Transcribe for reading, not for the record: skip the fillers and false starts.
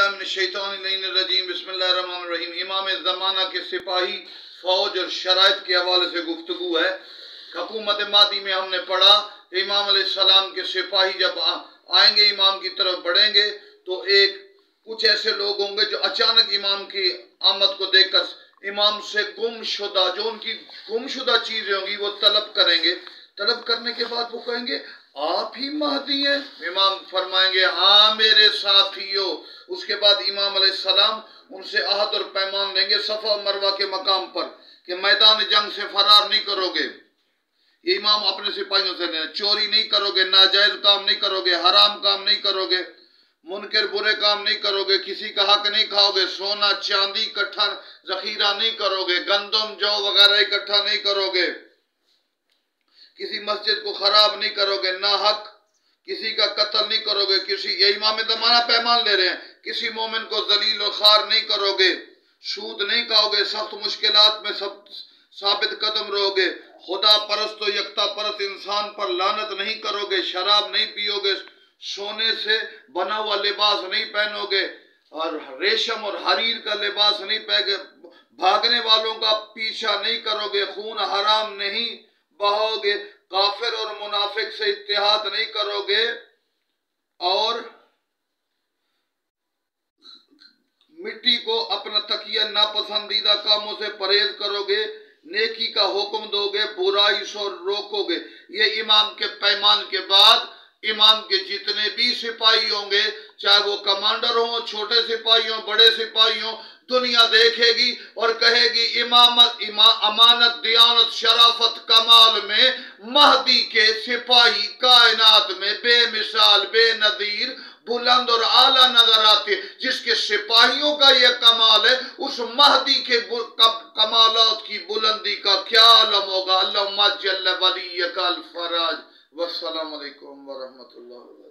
औज़ुबिल्लाहिमिनश्शैतानिर्रजीम बिस्मिल्लाहिर्रहमानिर्रहीम। इमाम ज़माना के सिपाही, फौज और शराइत के हवाले से गुफ्तगू है। हुकूमत मादी में हमने पढ़ा कि इमाम अलैहिस्सलाम के सिपाही जब आएंगे, इमाम की तरफ बढ़ेंगे, तो कुछ ऐसे लोग होंगे जो अचानक इमाम की आमद को देखकर इमाम से गुमशुदा, जो उनकी गुमशुदा चीज़ें होंगी, वो तलब करेंगे। तलब करने के बाद वो कहेंगे, आप ही महदी हैं? इमाम फरमाएंगे, हाँ मेरे साथियों। उसके बाद इमाम अलैहिस्सलाम उनसे अहद और पैमान लेंगे सफ़ा और मरवा के मकाम पर कि मैदान जंग से फरार नहीं करोगे। ये इमाम अपने सिपाहियों से लेना, चोरी नहीं करोगे, नाजायज काम नहीं करोगे, हराम काम नहीं करोगे, मुनकर बुरे काम नहीं करोगे, किसी का हक नहीं खाओगे, सोना चांदी इकट्ठा जखीरा नहीं करोगे, गंदम जौ वगैरह इकट्ठा नहीं करोगे, किसी मस्जिद को खराब नहीं करोगे, ना हक किसी का कत्ल नहीं करोगे, ये इमाम ज़माना पैमान ले रहे हैं, किसी मोमिन को जलील और खार नहीं करोगे, सूद नहीं खाओगे, सख्त मुश्किलात में सब साबित कदम रहोगे, खुदा परस्त और यकता परस्त इंसान पर लानत नहीं करोगे, शराब नहीं पियोगे, सोने से बना हुआ लिबास नहीं पहनोगे, और रेशम और हरीर का लिबास नहीं पहनोगे, भागने वालों का पीछा नहीं करोगे, खून हराम नहीं बहाओगे, काफिर और मुनाफिक से इत्तेहाद नहीं करोगे, और मिट्टी को अपना तकिया नापसंदीदा कामों से परहेज करोगे, नेकी का हुक्म दोगे, बुराई से रोकोगे। ये इमाम के पैमान के बाद इमाम के जितने भी सिपाही होंगे, चाहे वो कमांडर हो, छोटे सिपाही हो, बड़े सिपाही हो, दुनिया देखेगी और कहेगी अमानत, दियानत, शराफत, कमाल में महदी के सिपाही कायनात में बेमिसाल, बेनजीर, बुलंद और आला नजर आते। जिसके सिपाहियों का यह कमाल है, उस महदी के कमालात की बुलंदी का क्या आलम होगा। अल्लाहुम्मा जल्ल वलियकल फराज। वस्सलामु अलैकुम वरहमतुल्लाहि।